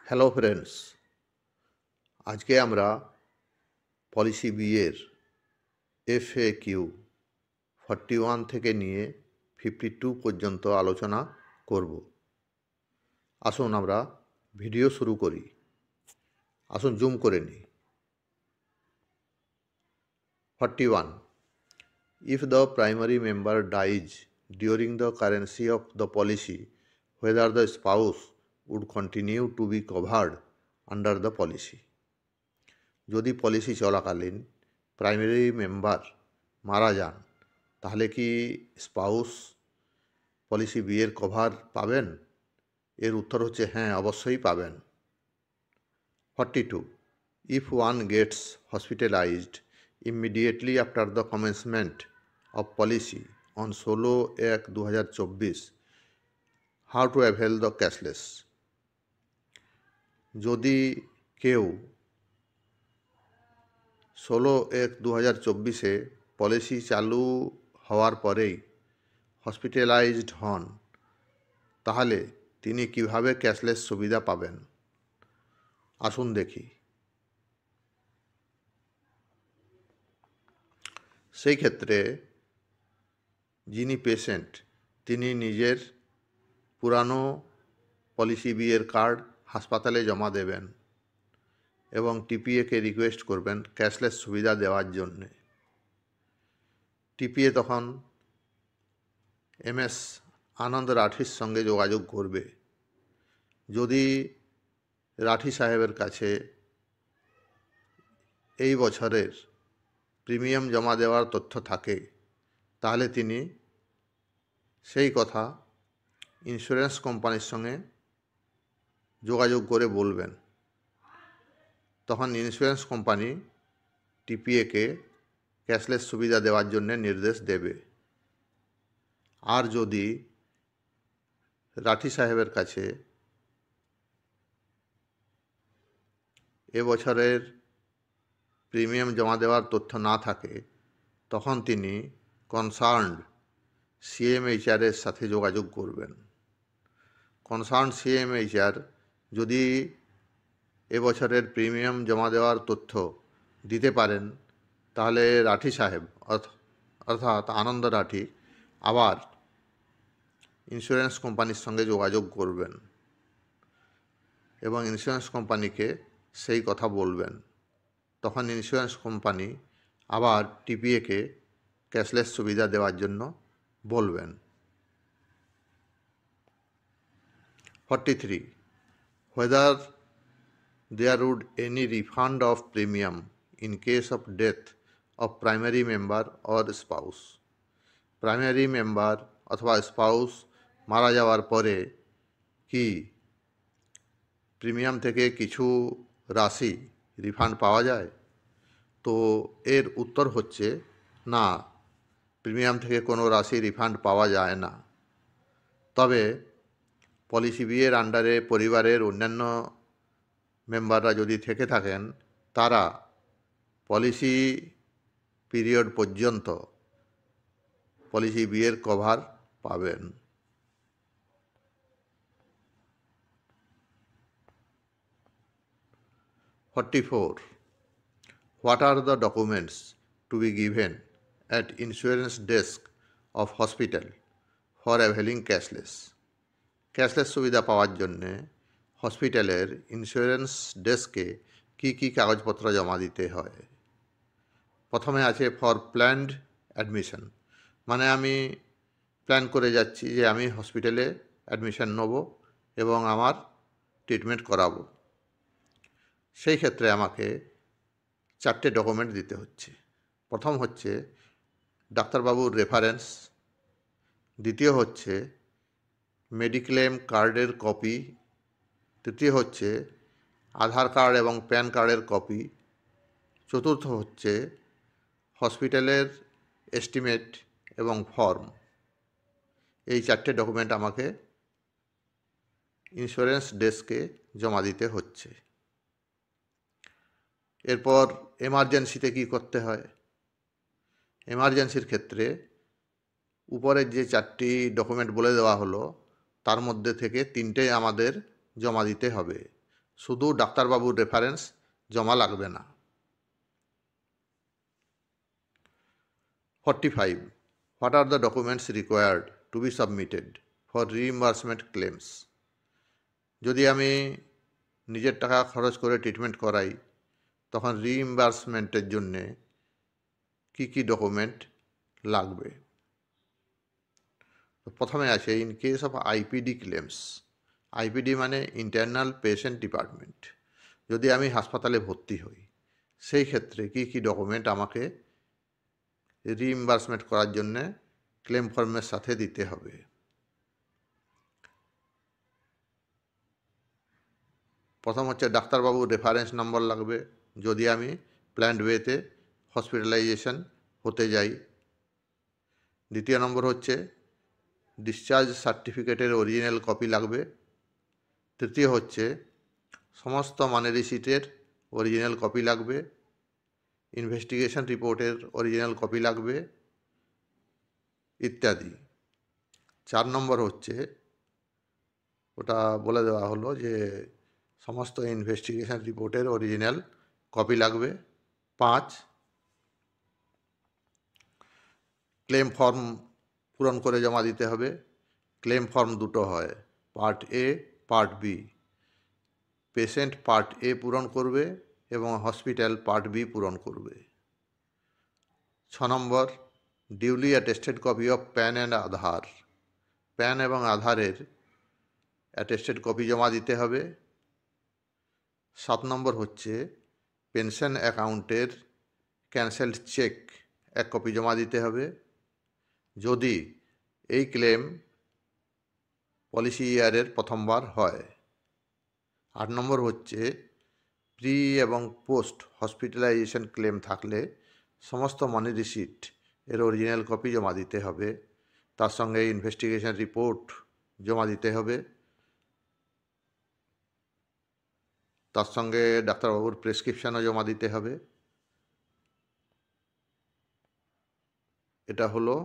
Hello friends, আজকে আমরা policy বিয়ের FAQ 41 থেকে নিয়ে 52 পর্যন্ত আলোচনা করব। আসুন আমরা ভিডিও শুরু করি। আসুন জুম করে নিই। 41. If the primary member dies during the currency of the policy, whether the spouse would continue to be covered under the policy. যদি পলিসি চলাকালীন প্রাইমারি মেম্বার মারা যান তাহলে কি স্পাউস পলিসি বিয়ের কভার পাবেন? এর উত্তর হচ্ছে হ্যাঁ, অবশ্যই পাবেন। 42. If one gets hospitalized immediately after the commencement of policy on 16/1/2024, how to avail the cashless? যদি কেউ 16/1/2024 পলিসি চালু হওয়ার পরেই হসপিটালাইজড হন তাহলে তিনি কিভাবে ক্যাশলেস সুবিধা পাবেন? আসুন দেখি। সেই ক্ষেত্রে যিনি পেশেন্ট তিনি নিজের পুরানো পলিসি বিয়ের কার্ড হাসপাতালে জমা দেবেন এবং টিপিএকে রিকোয়েস্ট করবেন ক্যাশলেস সুবিধা দেওয়ার জন্যে। টিপিএ তখন MS আনন্দ রাঠির সঙ্গে যোগাযোগ করবে। যদি রাঠি সাহেবের কাছে এই বছরের প্রিমিয়াম জমা দেওয়ার তথ্য থাকে তাহলে তিনি সেই কথা ইন্স্যুরেন্স কোম্পানির সঙ্গে যোগাযোগ করে বলবেন। তখন ইন্স্যুরেন্স কোম্পানি টিপিএকে ক্যাশলেস সুবিধা দেওয়ার জন্য নির্দেশ দেবে। আর যদি রাঠি সাহেবের কাছে এবছরের প্রিমিয়াম জমা দেওয়ার তথ্য না থাকে তখন তিনি কনসার্নড CMHR-এর সাথে যোগাযোগ করবেন। কনসার্ন CMHR যদি এবছরের প্রিমিয়াম জমা দেওয়ার তথ্য দিতে পারেন তাহলে রাঠি সাহেব অর্থাৎ আনন্দ রাঠি আবার ইন্স্যুরেন্স কোম্পানির সঙ্গে যোগাযোগ করবেন এবং ইন্স্যুরেন্স কোম্পানিকে সেই কথা বলবেন। তখন ইন্স্যুরেন্স কোম্পানি আবার টিপিএকে ক্যাশলেস সুবিধা দেওয়ার জন্য বলবেন। 43. Whether there would any refund of premium in case of death of primary member or spouse. Primary member অথবা স্পাউস মারা যাওয়ার পরে কি প্রিমিয়াম থেকে কিছু রাশি রিফান্ড পাওয়া যায়? তো এর উত্তর হচ্ছে না, প্রিমিয়াম থেকে কোনো রাশি রিফান্ড পাওয়া যায় না। তবে পলিসি বিয়ের আন্ডারে পরিবারের অন্যান্য মেম্বাররা যদি থেকে থাকেন তারা পলিসি পিরিয়ড পর্যন্ত পলিসি বিয়ের কভার পাবেন। 44. What are the documents to be given at insurance desk of hospital for availing cashless? Cashless সুবিধা পাওয়ার জন্যে হসপিটালের ইন্স্যুরেন্স ডেস্কে কী কী কাগজপত্র জমা দিতে হয়? প্রথমে আছে ফর প্ল্যান্ড অ্যাডমিশন, মানে আমি প্ল্যান করে যাচ্ছি যে আমি হসপিটালে অ্যাডমিশন নেব এবং আমার ট্রিটমেন্ট করাবো। সেই ক্ষেত্রে আমাকে 4টে ডকুমেন্ট দিতে হচ্ছে। প্রথম হচ্ছে ডাক্তারবাবুর রেফারেন্স, দ্বিতীয় হচ্ছে মেডিক্লেম কার্ডের কপি, তৃতীয় হচ্ছে আধার কার্ড এবং প্যান কার্ডের কপি, চতুর্থ হচ্ছে হসপিটালের এস্টিমেট এবং ফর্ম। এই 4টে ডকুমেন্ট আমাকে ইন্স্যুরেন্স ডেস্কে জমা দিতে হচ্ছে। এরপর এমার্জেন্সিতে কি করতে হয়? এমার্জেন্সির ক্ষেত্রে উপরের যে 4টি ডকুমেন্ট বলে দেওয়া হলো তার মধ্যে থেকে 3টে আমাদের জমা দিতে হবে। শুধু ডাক্তারবাবুর রেফারেন্স জমা লাগবে না। 45. What are the documents required to be submitted for reimbursement claims? যদি আমি নিজের টাকা খরচ করে ট্রিটমেন্ট করাই তখন রিইম্বার্সমেন্টের জন্যে কি কি ডকুমেন্ট লাগবে? প্রথমে আছে in case of IPD claims. IPD মানে ইন্টারনাল পেশেন্ট ডিপার্টমেন্ট। যদি আমি হাসপাতালে ভর্তি হই সেই ক্ষেত্রে কি কি ডকুমেন্ট আমাকে রিইম্বার্সমেন্ট করার জন্যে ক্লেম ফর্মের সাথে দিতে হবে? প্রথম হচ্ছে ডাক্তারবাবুর রেফারেন্স নম্বর লাগবে যদি আমি প্ল্যান্ড ওয়েতে হসপিটালাইজেশন হতে যাই। দ্বিতীয় নম্বর হচ্ছে ডিসচার্জ সার্টিফিকেটের অরিজিনাল কপি লাগবে। তৃতীয় হচ্ছে সমস্ত মানি রিসিটের অরিজিনাল কপি লাগবে। ইনভেস্টিগেশন রিপোর্টের অরিজিনাল কপি লাগবে ইত্যাদি। 4 নম্বর হচ্ছে ওটা বলে দেওয়া হলো যে সমস্ত ইনভেস্টিগেশন রিপোর্টের অরিজিনাল কপি লাগবে। 5, ক্লেম ফর্ম পূরণ করে জমা দিতে হবে। ক্লেম ফর্ম দুটো হয়, part A, part B. Patient part A পূরণ করবে এবং হসপিটাল পার্ট বি পূরণ করবে। 6 নম্বর duly attested copy of PAN and Aadhaar. PAN এবং আধারের অ্যাটেস্টেড কপি জমা দিতে হবে। 7 নম্বর হচ্ছে পেনশন অ্যাকাউন্টের ক্যান্সেলড চেক 1 কপি জমা দিতে হবে যদি এই ক্লেম পলিসি ইয়ারের প্রথমবার হয়। 8 নম্বর হচ্ছে প্রি এবং পোস্ট হসপিটালাইজেশন ক্লেম থাকলে সমস্ত মানি রিসিট এর অরিজিনাল কপি জমা দিতে হবে। তার সঙ্গে ইনভেস্টিগেশন রিপোর্ট জমা দিতে হবে। তার সঙ্গে ডাক্তারবাবুর প্রেসক্রিপশানও জমা দিতে হবে। এটা হলো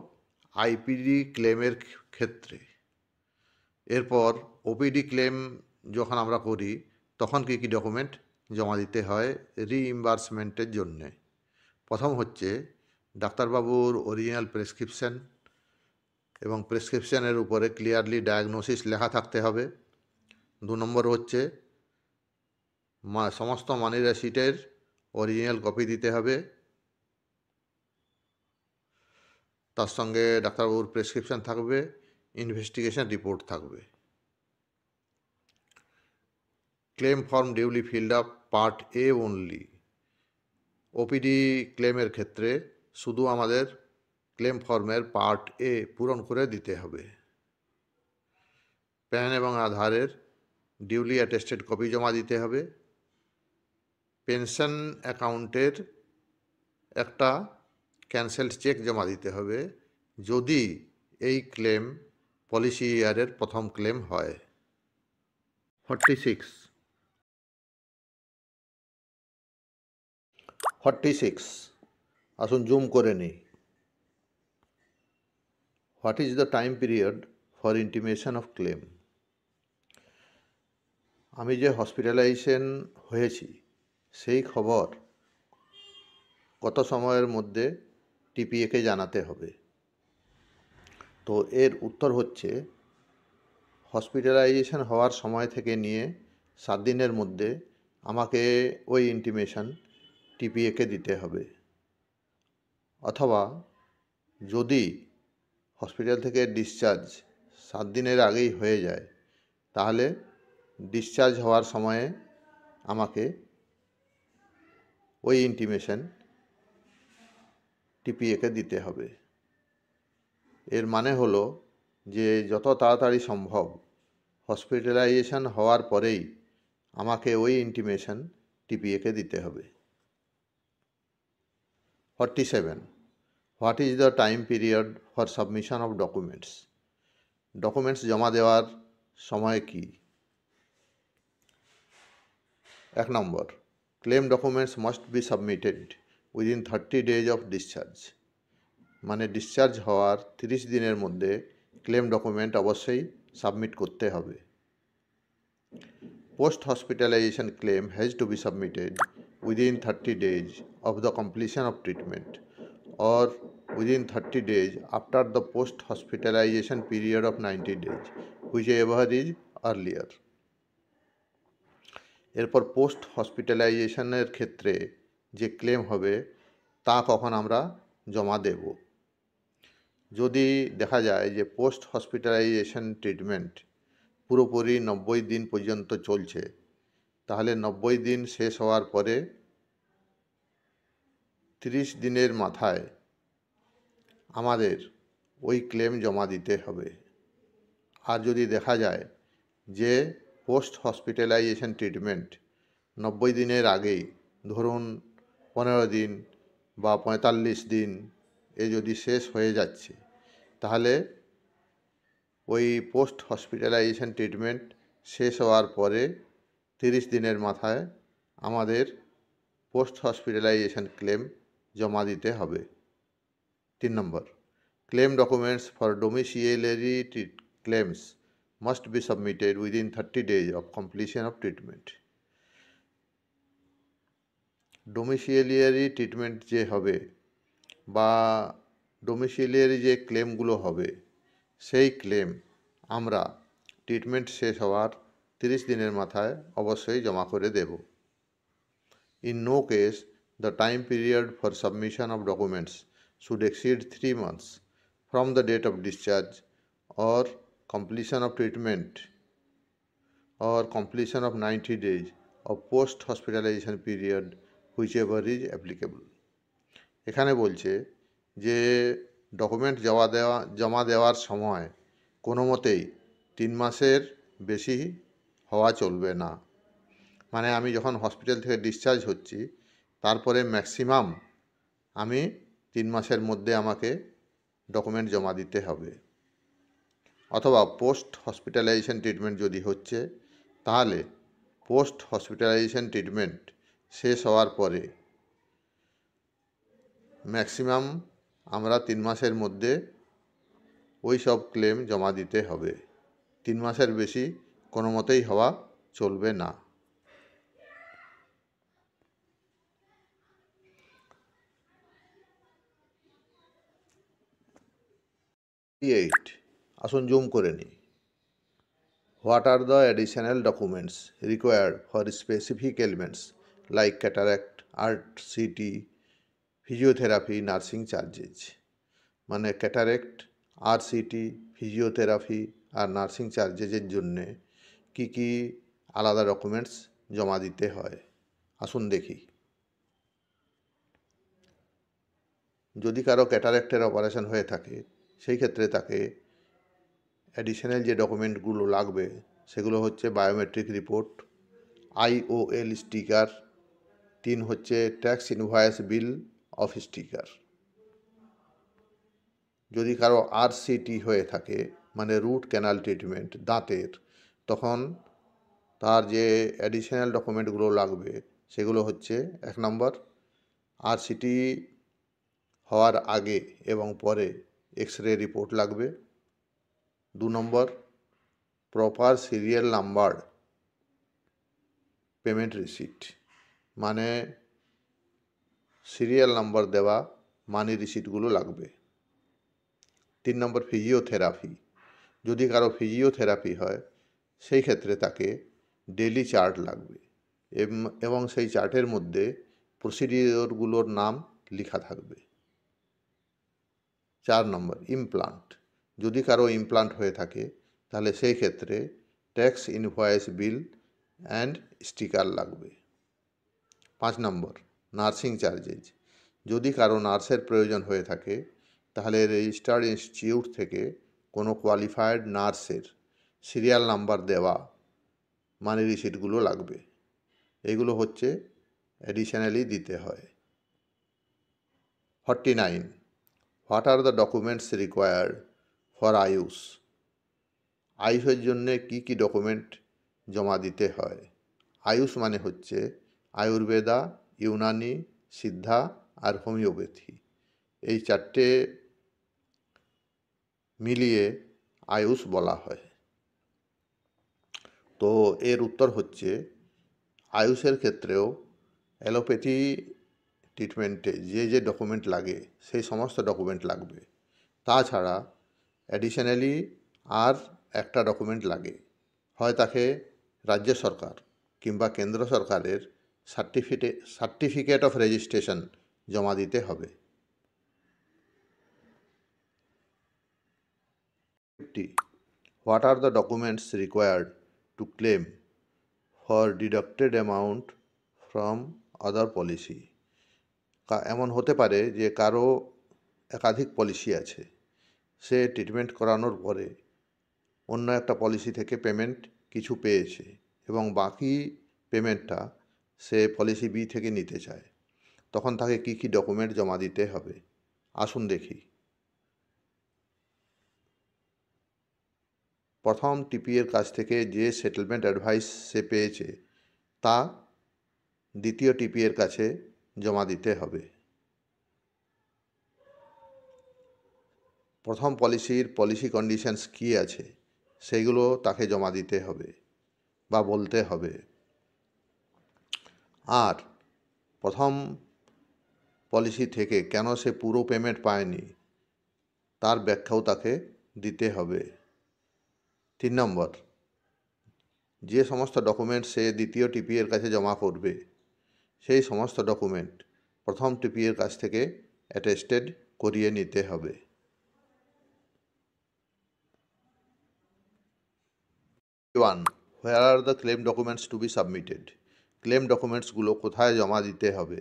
আইপিডি ক্লেমের ক্ষেত্রে। এরপর ওপিডি ক্লেম যখন আমরা করি তখন কী কী ডকুমেন্ট জমা দিতে হয় রিইম্বার্সমেন্টের জন্যে? প্রথম হচ্ছে ডাক্তারবাবুর অরিজিনাল প্রেসক্রিপশান এবং প্রেসক্রিপশানের উপরে ক্লিয়ারলি ডায়াগনোসিস লেখা থাকতে হবে। 2 নম্বর হচ্ছে সমস্ত মানি রিসিটের অরিজিনাল কপি দিতে হবে। তার সঙ্গে ডাক্তারবাবুর প্রেসক্রিপশান থাকবে, ইনভেস্টিগেশন রিপোর্ট থাকবে। Claim form duly filled up part A only. OPD ক্লেমের ক্ষেত্রে শুধু আমাদের ক্লেম ফর্মের পার্ট এ পূরণ করে দিতে হবে। প্যান এবং আধারের ডিউলি অ্যাটেস্টেড কপি জমা দিতে হবে। পেনশন অ্যাকাউন্টের একটা ক্যান্সেলড চেক জমা দিতে হবে যদি এই ক্লেম পলিসি ইয়ারের প্রথম ক্লেম হয়। 46 আসুন জুম করে নিই। What is the time period for intimation of clans? আমি যে হসপিটালাইজেশন হয়েছি সেই খবর কত সময়ের মধ্যে টিপিএকে জানাতে হবে? তো এর উত্তর হচ্ছে হসপিটালাইজেশন হওয়ার সময় থেকে নিয়ে 7 দিনের মধ্যে আমাকে ওই ইন্টিমেশন টিপিএকে দিতে হবে। অথবা যদি হসপিটাল থেকে ডিসচার্জ 7 দিনের আগেই হয়ে যায় তাহলে ডিসচার্জ হওয়ার সময়ে আমাকে ওই ইন্টিমেশন টিপিএকে দিতে হবে। এর মানে হলো যে যত তাড়াতাড়ি সম্ভব হসপিটালাইজেশন হওয়ার পরেই আমাকে ওই ইন্টিমেশন টিপিএকে দিতে হবে। 47 what is the time period for submission of documents? Documents জমা দেওয়ার সময় কি? 1 নম্বর claim documents must be submitted within 30 days of discharge. মানে ডিসচার্জ হওয়ার 30 দিনের মধ্যে ক্লেম ডকুমেন্ট অবশ্যই সাবমিট করতে হবে। post-hospitalization claim has to be submitted within 30 days of the completion of treatment or within 30 days after the post-hospitalization period of 90 days, whichever is earlier. এরপর post হসপিটালাইজেশনের ক্ষেত্রে যে ক্লেম হবে তা কখন আমরা জমা দেব। যদি দেখা যায় যে পোস্ট হসপিটালাইজেশন ট্রিটমেন্ট পুরোপুরি 90 দিন পর্যন্ত চলছে, তাহলে 90 দিন শেষ হওয়ার পরে 30 দিনের মাথায় আমাদের ওই ক্লেম জমা দিতে হবে। আর যদি দেখা যায় যে পোস্ট হসপিটালাইজেশন ট্রিটমেন্ট 90 দিনের আগেই, ধরুন 15 দিন বা 45 দিন যদি শেষ হয়ে যাচ্ছে, তাহলে ওই পোস্ট হসপিটালাইজেশন ট্রিটমেন্ট শেষ হওয়ার পরে 30 দিনের মাথায় আমাদের পোস্ট হসপিটালাইজেশন ক্লেম জমা দিতে হবে। 3 নম্বর, claim documents for domiciliary claims must be submitted within 30 days of completion of treatment. Domiciliary treatment যে হবে বা ডোমিসিলিয়ারি যে ক্লেমগুলো হবে, সেই ক্লেম আমরা ট্রিটমেন্ট শেষ হওয়ার 30 দিনের মাথায় অবশ্যই জমা করে দেব। In no case the time period for submission of documents should exceed 3 months from the date of discharge or completion of treatment or completion of 90 days of post hospitalization period, whichever is applicable. এখানে বলছে যে document জমা দেওয়ার সময় কোনো মতেই 3 মাসের বেশি হওয়া চলবে না। মানে আমি যখন হসপিটাল থেকে ডিসচার্জ হচ্ছি, তারপরে ম্যাক্সিমাম আমি 3 মাসের মধ্যে আমাকে ডকুমেন্ট জমা দিতে হবে। অথবা পোস্ট হসপিটালাইজেশন ট্রিটমেন্ট যদি হচ্ছে, তাহলে পোস্ট হসপিটালাইজেশন ট্রিটমেন্ট শেষ হওয়ার পরে ম্যাক্সিমাম আমরা 3 মাসের মধ্যে ওই সব ক্লেম জমা দিতে হবে। 3 মাসের বেশি কোনো মতেই হওয়া চলবে না। 8, আসুন জুম করে নিই। What are the additional documents required for specific ailments like cataract, RCT, physiotherapy, nursing charges? মানে ক্যাটারেক্ট, RCT, ফিজিওথেরাপি আর নার্সিং চার্জেসের জন্যে কি কি আলাদা ডকুমেন্টস জমা দিতে হয়, আসুন দেখি। যদি কারো ক্যাটারেক্টের অপারেশন হয়ে থাকে, সেই ক্ষেত্রে তাকে অ্যাডিশনাল যে ডকুমেন্টগুলো লাগবে সেগুলো হচ্ছে বায়োমেট্রিক রিপোর্ট, IOL স্টিকার, 3 হচ্ছে tax invoice bill of sticker. যদি কারো RCT হয়ে থাকে, মানে রুট ক্যানাল ট্রিটমেন্ট দাঁতের, তখন তার যে অ্যাডিশনাল ডকুমেন্টগুলো লাগবে সেগুলো হচ্ছে 1 নম্বর RCT হওয়ার আগে এবং পরে এক্সরে রিপোর্ট লাগবে। 2 নম্বর proper serial number payment receipt, মানে সিরিয়াল নাম্বার দেওয়া মানি রিসিটগুলো লাগবে। 3 নম্বর ফিজিওথেরাপি, যদি কারো ফিজিওথেরাপি হয় সেই ক্ষেত্রে তাকে ডেলি চার্ট লাগবে এবং সেই চার্টের মধ্যে প্রসিডিওরগুলোর নাম লেখা থাকবে। 4 নম্বর ইমপ্লান্ট, যদি কারো ইমপ্লান্ট হয়ে থাকে তাহলে সেই ক্ষেত্রে tax invoice Bill and sticker লাগবে। 5 নম্বর নার্সিং চার্জেস, যদি কারো নার্সের প্রয়োজন হয়ে থাকে তাহলে রেজিস্টার্ড ইনস্টিটিউট থেকে কোনো কোয়ালিফাইড নার্সের সিরিয়াল নাম্বার দেওয়া মানি রিসিটগুলো লাগবে। এগুলো হচ্ছে অ্যাডিশনালি দিতে হয়। 49, what are the documents required for AYUSH? আয়ুষের জন্য কি কি ডকুমেন্ট জমা দিতে হয়? আয়ুষ মানে হচ্ছে আয়ুর্বেদা, ইউনানি, সিদ্ধা আর হোমিওপ্যাথি, এই 4টে মিলিয়ে আয়ুষ বলা হয়। তো তো এর উত্তর হচ্ছে আয়ুষের ক্ষেত্রেও অ্যালোপ্যাথি ট্রিটমেন্টে যে ডকুমেন্ট লাগে সেই সমস্ত ডকুমেন্ট লাগবে। তাছাড়া অ্যাডিশনালি আর একটা ডকুমেন্ট লাগে, হয় তাকে রাজ্য সরকার কিংবা কেন্দ্র সরকারের সার্টিফিকেট অফ রেজিস্ট্রেশন জমা দিতে হবে। 50. What are the documents required to claim for deducted amount from other policy? এমন হতে পারে যে কারো একাধিক পলিসি আছে, সে ট্রিটমেন্ট করানোর পরে অন্য একটা পলিসি থেকে পেমেন্ট কিছু পেয়েছে এবং বাকি পেমেন্টটা সে পলিসি বি থেকে নিতে চায়, তখন তাকে কি কি ডকুমেন্ট জমা দিতে হবে আসুন দেখি। প্রথম টিপিএর কাছ থেকে যে সেটেলমেন্ট অ্যাডভাইস সে পেয়েছে তা দ্বিতীয় টিপিএর কাছে জমা দিতে হবে। প্রথম পলিসির পলিসি কন্ডিশনস কী আছে সেইগুলো তাকে জমা দিতে হবে বা বলতে হবে। আর প্রথম পলিসি থেকে কেন সে পুরো পেমেন্ট পায়নি তার ব্যাখ্যাও তাকে দিতে হবে। 3 নম্বর, যে সমস্ত ডকুমেন্ট সে দ্বিতীয় টিপিএর কাছে জমা করবে সেই সমস্ত ডকুমেন্ট প্রথম টিপিএর কাছ থেকে অ্যাটেস্টেড করিয়ে নিতে হবে। 1. Where are the claim documents to be submitted? Claim ডকুমেন্টসগুলো কোথায় জমা দিতে হবে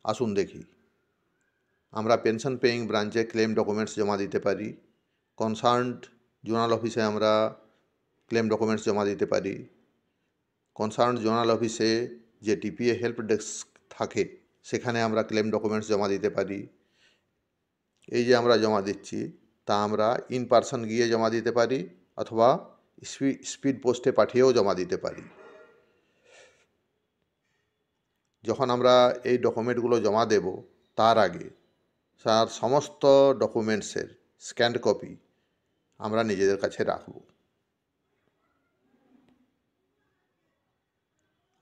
আসুন দেখি। আমরা পেনশন পেইং ব্রাঞ্চে ক্লেম ডকুমেন্টস জমা দিতে পারি, কনসার্নড জোনাল অফিসে আমরা ক্লেম ডকুমেন্টস জমা দিতে পারি, কনসার্নড জোনাল অফিসে যে টিপিএ হেল্প ডেস্ক থাকে সেখানে আমরা ক্লেম ডকুমেন্টস জমা দিতে পারি। এই যে আমরা জমা দিচ্ছি তা আমরা ইন পারসন গিয়ে জমা দিতে পারি অথবা স্পিড পোস্টে পাঠিয়েও জমা দিতে পারি। যখন আমরা এই ডকুমেন্টগুলো জমা দেব তার আগে তার সমস্ত ডকুমেন্টসের স্ক্যান্ড কপি আমরা নিজেদের কাছে রাখব।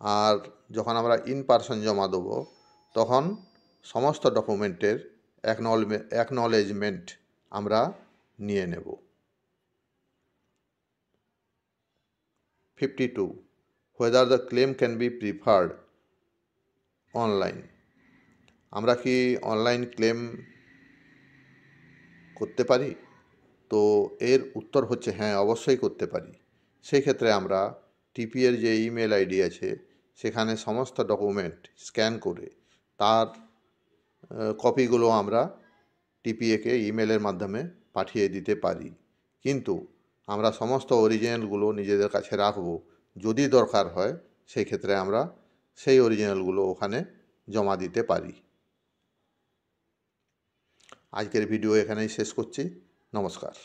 আর যখন আমরা ইন পারসন জমা দেবো তখন সমস্ত ডকুমেন্টের অ্যাকনলেজমেন্ট আমরা নিয়ে নেব। 52. Whether the claim can be preferred online. আমরা কি অনলাইন ক্লেম করতে পারি? তো এর উত্তর হচ্ছে হ্যাঁ, অবশ্যই করতে পারি। সেই ক্ষেত্রে আমরা টিপিএর যে ইমেল আইডি আছে সেখানে সমস্ত ডকুমেন্ট স্ক্যান করে তার কপিগুলো আমরা টিপিএকে ইমেলের মাধ্যমে পাঠিয়ে দিতে পারি, কিন্তু আমরা সমস্ত অরিজিনালগুলো নিজেদের কাছে রাখব। যদি দরকার হয় সেই ক্ষেত্রে আমরা সেই অরিজিনালগুলো ওখানে জমা দিতে পারি। আজকের ভিডিও এখানেই শেষ করছি। নমস্কার।